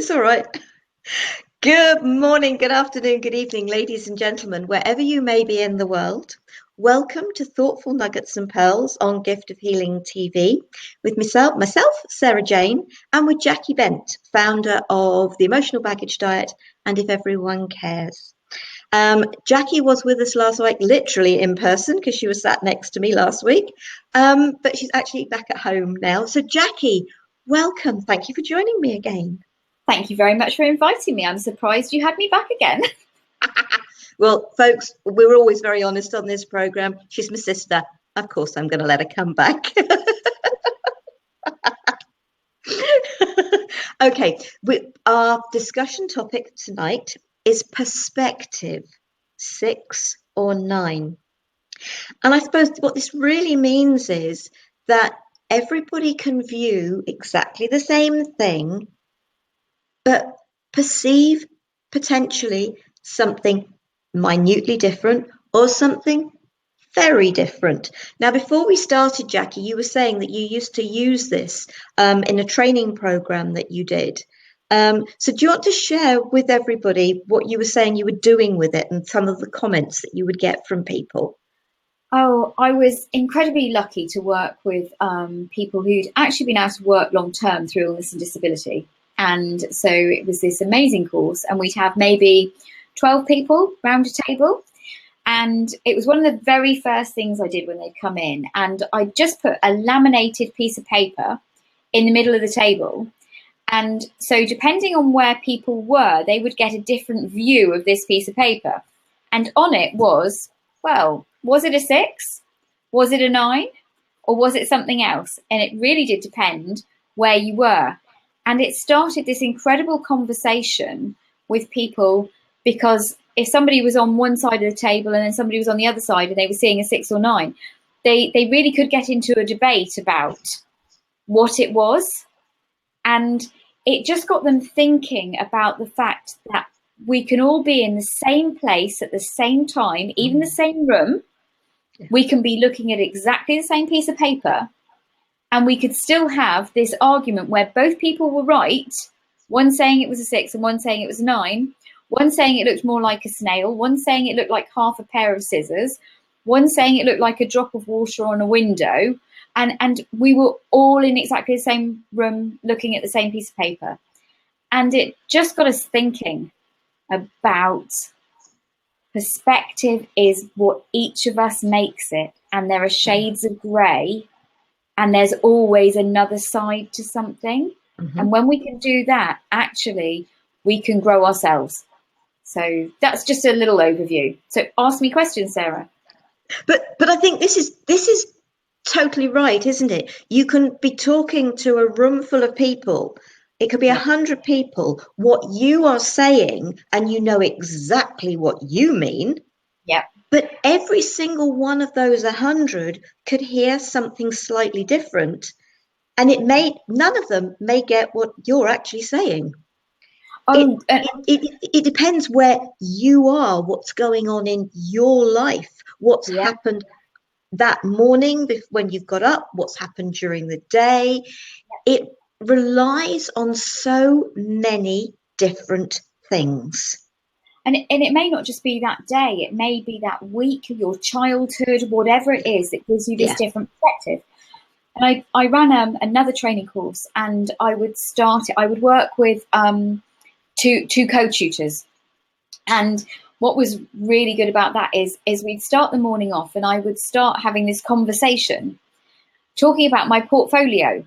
It's all right. Good morning, good afternoon, good evening, ladies and gentlemen, wherever you may be in the world. Welcome to Thoughtful Nuggets and Pearls on Gift of Healing TV with myself, Sarah Jane, and with Jaki Bent, founder of the Emotional Baggage Diet and If Everyone Cares. Jaki was with us last week, literally in person, because she was sat next to me last week, but she's actually back at home now. So Jaki, welcome. Thank you for joining me again. Thank you very much for inviting me. I'm surprised you had me back again. Well, folks, we're always very honest on this program. She's my sister. Of course, I'm going to let her come back. Okay, our discussion topic tonight is perspective, 6 or 9. And I suppose what this really means is that everybody can view exactly the same thing, but perceive potentially something minutely different or something very different. Now, before we started, Jaki, you were saying that you used to use this in a training program that you did. So do you want to share with everybody what you were saying you were doing with it and some of the comments that you would get from people? Oh, I was incredibly lucky to work with people who'd actually been out of work long term through illness and disability. And so it was this amazing course, and we'd have maybe 12 people round a table. And it was one of the very first things I did when they'd come in. And I just put a laminated piece of paper in the middle of the table. And so depending on where people were, they would get a different view of this piece of paper. And on it was, well, was it a 6? Was it a 9? Or was it something else? And it really did depend where you were. And it started this incredible conversation with people, because if somebody was on one side of the table and then somebody was on the other side and they were seeing a 6 or 9, they really could get into a debate about what it was. And it just got them thinking about the fact that we can all be in the same place at the same time, even the same room. We can be looking at exactly the same piece of paper, and we could still have this argument where both people were right, one saying it was a 6 and one saying it was a 9, one saying it looked more like a snail, one saying it looked like half a pair of scissors, one saying it looked like a drop of water on a window. And we were all in exactly the same room looking at the same piece of paper. And it just got us thinking about perspective is what each of us makes it. And there are shades of grey, and there's always another side to something. Mm-hmm. And when we can do that, actually, we can grow ourselves. So that's just a little overview. So ask me questions, Sarah. But I think this is totally right, isn't it? You can be talking to a room full of people. It could be 100 people. What you are saying, and you know exactly what you mean. Yeah. But every single one of those 100 could hear something slightly different, and none of them may get what you're actually saying. It depends where you are, what's going on in your life, what's happened that morning when you've got up, what's happened during the day. It relies on so many different things. And it may not just be that day, it may be that week, your childhood, whatever it is that gives you this different perspective. And I ran another training course, and I would work with two co-tutors. And what was really good about that is we'd start the morning off, and I would start having this conversation talking about my portfolio.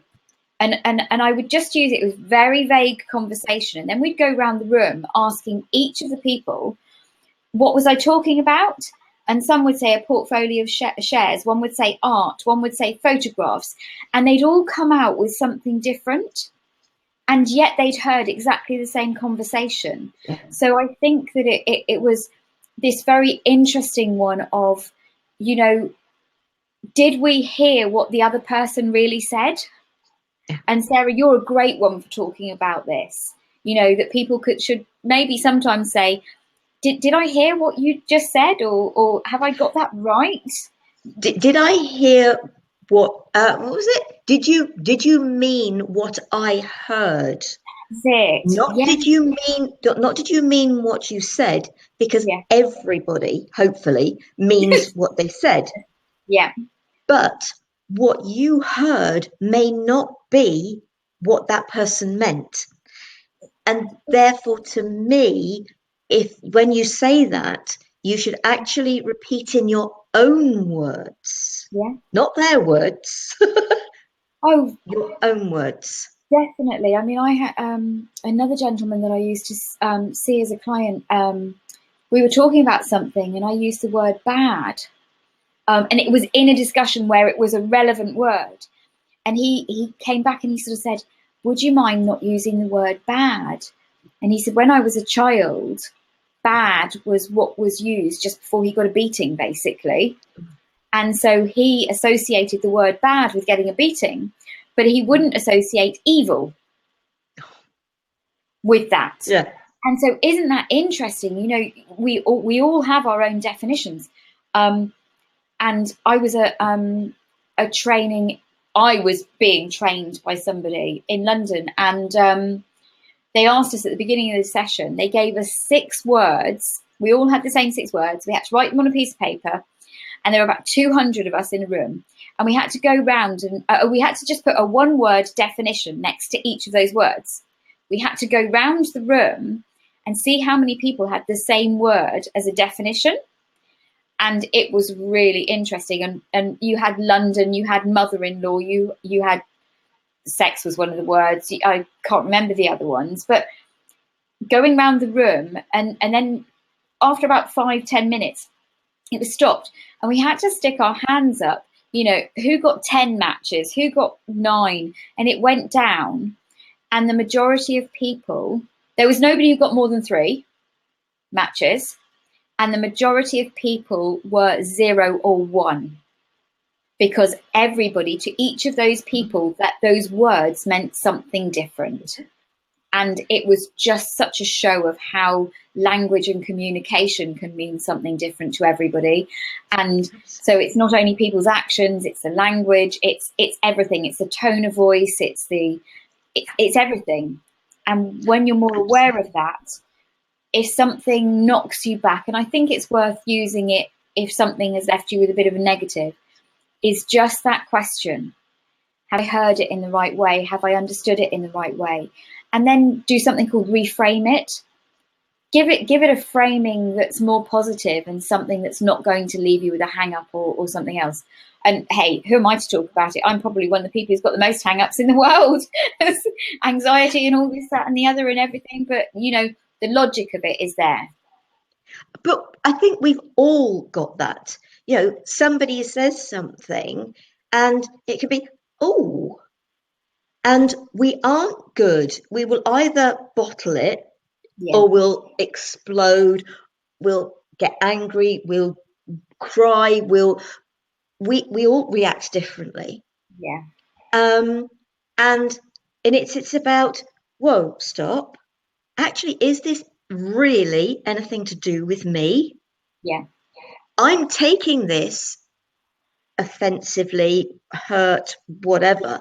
And I would just use it with very vague conversation. And then we'd go around the room asking each of the people, what was I talking about? And some would say a portfolio of shares. One would say art. One would say photographs. And they'd all come out with something different. And yet they'd heard exactly the same conversation. So I think that it was this very interesting one of, did we hear what the other person really said? And Sarah, you're a great one for talking about this. That people should maybe sometimes say, did I hear what you just said, or have I got that right? Did I hear what was it? Did you mean what I heard? it. Not Yeah, did you mean, not did you mean what you said, because yeah, everybody, hopefully, means what they said. yeah, But what you heard may not be what that person meant. And therefore, to me, if when you say that, you should actually repeat in your own words, yeah. not their words, Oh, your own words. definitely. I mean, I had another gentleman that I used to see as a client. We were talking about something, and I used the word bad, and it was in a discussion where it was a relevant word. And he came back and he sort of said, "Would you mind not using the word bad?" And he said, "When I was a child, bad was what was used just before he got a beating, basically." And so he associated the word bad with getting a beating, but he wouldn't associate evil with that. Yeah. And so, isn't that interesting? You know, we all have our own definitions. Um, and I was a training. I was being trained by somebody in London, and they asked us at the beginning of the session. They gave us 6 words. We all had the same 6 words. We had to write them on a piece of paper, and there were about 200 of us in a room. And we had to go round and we had to just put a one-word definition next to each of those words. We had to go round the room and see how many people had the same word as a definition. And it was really interesting. And you had London, you had mother-in-law, you had sex was one of the words. I can't remember the other ones, but going around the room and then after about 5-10 minutes, it was stopped, and we had to stick our hands up. You know, who got 10 matches, who got 9, and it went down. And the majority of people, there was nobody who got more than 3 matches, and the majority of people were 0 or 1, because everybody, to each of those people, that those words meant something different. And it was just such a show of how language and communication can mean something different to everybody. And so it's not only people's actions, it's the language, it's everything. It's the tone of voice, it's everything. And when you're more aware of that, if something knocks you back, and I think it's worth using it if something has left you with a bit of a negative, is just that question: have I heard it in the right way? Have I understood it in the right way? And then do something called reframe it. Give it a framing that's more positive and something that's not going to leave you with a hang up or something else. And hey, who am I to talk about it? I'm probably one of the people who's got the most hang ups in the world. Anxiety and all this, that, and the other, and everything. But you know, the logic of it is there. But I think we've all got that. You know, somebody says something and it could be, oh, and we aren't good. We will either bottle it Yeah, or we'll explode, we'll get angry, we'll cry, we all react differently. yeah, Um, and it's about, whoa, stop. Actually, is this really anything to do with me? yeah, I'm taking this offensively, hurt, whatever.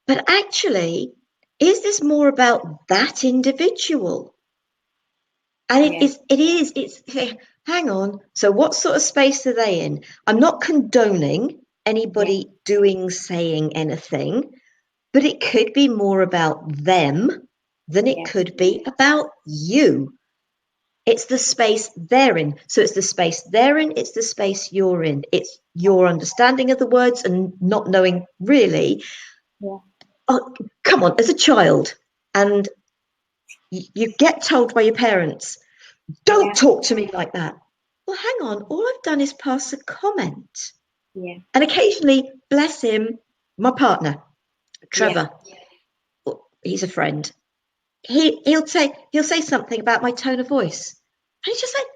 But actually, is this more about that individual? And yeah, it's, hang on. So what sort of space are they in? I'm not condoning yeah, anybody doing, saying anything, but it could be more about them than it yeah, could be about you. It's the space they're in. So it's the space they're in, it's the space you're in. It's your understanding of the words and not knowing really. yeah, Oh, come on, as a child, and you get told by your parents, don't yeah, talk to me like that. Well, hang on, all I've done is pass a comment. yeah, And occasionally, bless him, my partner, yeah, Trevor, he's a friend. He'll say something about my tone of voice. And he's just like,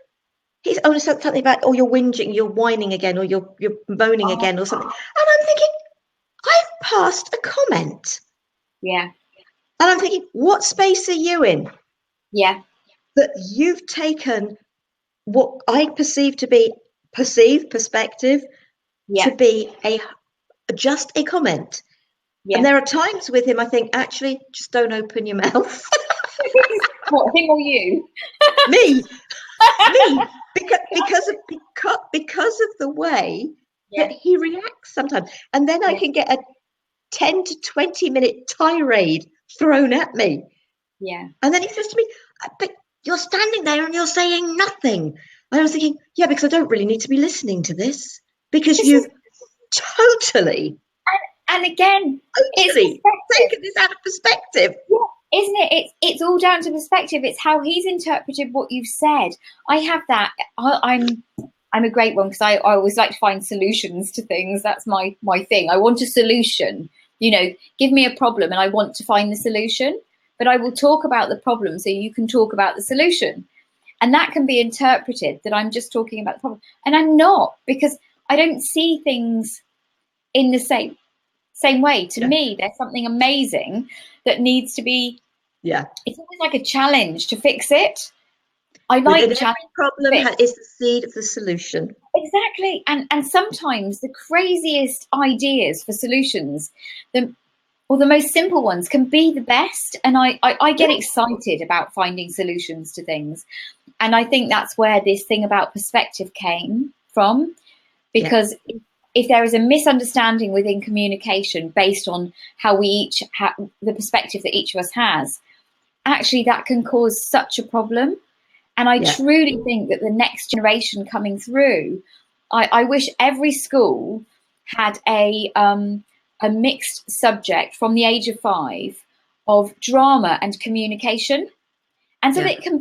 he's only said something about, or you're whinging, you're whining again, or you're moaning oh, again, or something. And I'm thinking, I've passed a comment. yeah, And I'm thinking, what space are you in yeah, that you've taken what I perceive to be perspective to yeah, be just a comment? And yeah. there are times with him I think, actually, just don't open your mouth. What, him or you? Me, me, because of the way Yeah, that he reacts sometimes. And then I yeah, can get a 10 to 20-minute tirade thrown at me. yeah. And then he says to me, but you're standing there and you're saying nothing. And I was thinking, yeah, because I don't really need to be listening to this, because This is, you've totally, and again, it's totally perspective. taken this out of perspective. Yeah, isn't it? It's all down to perspective. It's how he's interpreted what you've said. I have that. I'm a great one because I always like to find solutions to things. That's my thing. I want a solution. Give me a problem and I want to find the solution. But I will talk about the problem so you can talk about the solution. And that can be interpreted that I'm just talking about the problem. And I'm not, because I don't see things in the same way. To Yeah, me, there's something amazing that needs to be, yeah. it's always like a challenge to fix it. I Within like every challenge to problem fix. is the seed of the solution. Exactly. And sometimes the craziest ideas for solutions, the most simple ones can be the best. And I Yeah, get excited about finding solutions to things. And I think that's where this thing about perspective came from, yeah, because if there is a misunderstanding within communication based on how we each the perspective that each of us has, actually that can cause such a problem. And I yeah, truly think that the next generation coming through, I wish every school had a mixed subject from the age of 5 of drama and communication. And so yeah, that it can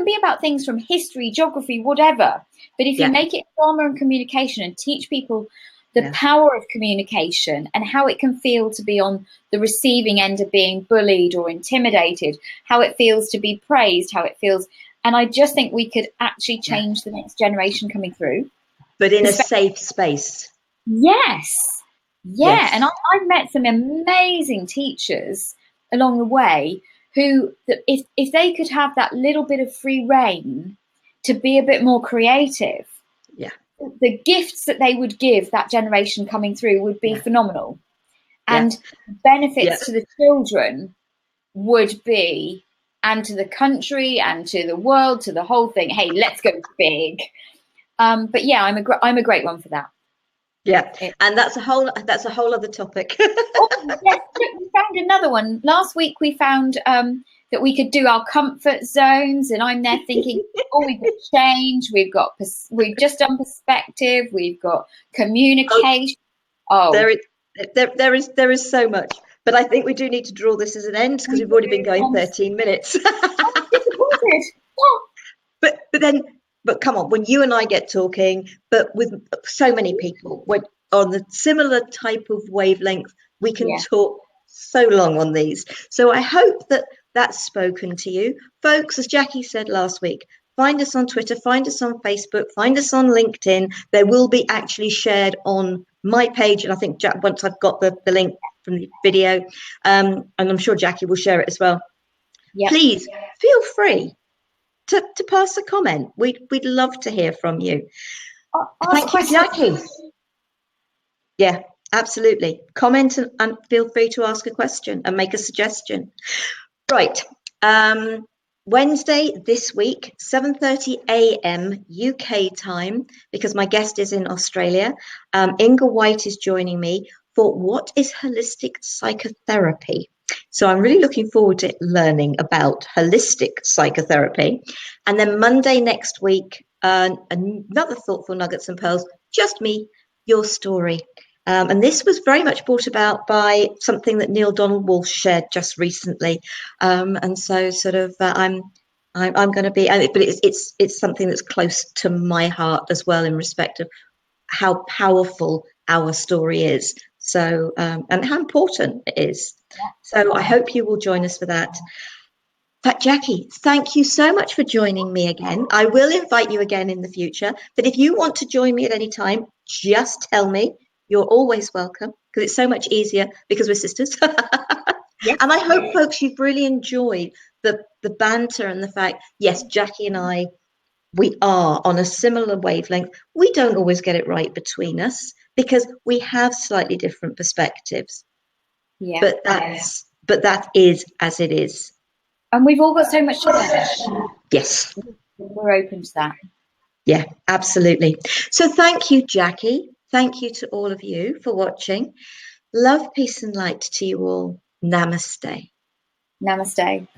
be about things from history, geography, whatever. But if you yeah, make it drama and communication and teach people the yeah, power of communication and how it can feel to be on the receiving end of being bullied or intimidated, how it feels to be praised, how it feels. And I just think we could actually yeah. change the next generation coming through. But in a safe space. Yes. Yeah. And Yes. I've met some amazing teachers along the way who, if they could have that little bit of free reign to be a bit more creative, Yeah, the gifts that they would give that generation coming through would be yeah, phenomenal. yeah, And yeah. benefits to the children would be, and to the country and to the world, to the whole thing. Hey, let's go big. But yeah, I'm a great one for that. Yeah, It, and that's a whole other topic. Oh, yes, look, we found another one. Last week we found that we could do our comfort zones, and I'm there thinking, oh, we've got change, we've just done perspective, we've got Oh, communication. there Oh, is there is so much, but I think we do need to draw this as an end because we we've already been do. going 13 minutes. I'm disappointed. Oh, But come on, when you and I get talking, but with so many people, when on the similar type of wavelength, we can yeah, talk so long on these. So I hope that that's spoken to you, folks. As Jackie said last week, find us on Twitter, find us on Facebook, find us on LinkedIn. They will be actually shared on my page, and I think once I've got the link from the video, and I'm sure Jackie will share it as well. yep. Please feel free to pass a comment. We'd love to hear from you. Ask Thank you, questions. Jackie. Yeah, absolutely. Comment and feel free to ask a question and make a suggestion. Right. Um, Wednesday this week, 7:30 a.m. UK time, because my guest is in Australia. Inga White is joining me for What is Holistic Psychotherapy? So I'm really looking forward to learning about holistic psychotherapy. And then Monday next week, another Thoughtful Nuggets and Pearls, just me, your story. And this was very much brought about by something that Neil Donald Walsh shared just recently, and so sort of I'm going to be, but it's something that's close to my heart as well in respect of how powerful our story is. So and how important it is. So I hope you will join us for that. But Jackie, thank you so much for joining me again. I will invite you again in the future. But if you want to join me at any time, just tell me. You're always welcome because it's so much easier because we're sisters. Yes. And I hope, folks, you've really enjoyed the banter and the fact, yes, Jackie and I, we are on a similar wavelength. We don't always get it right between us because we have slightly different perspectives. Yeah. But that is as it is. And we've all got so much to learn. Yes. We're open to that. Yeah, absolutely. So thank you, Jackie. Thank you to all of you for watching. Love, peace, and light to you all. Namaste. Namaste.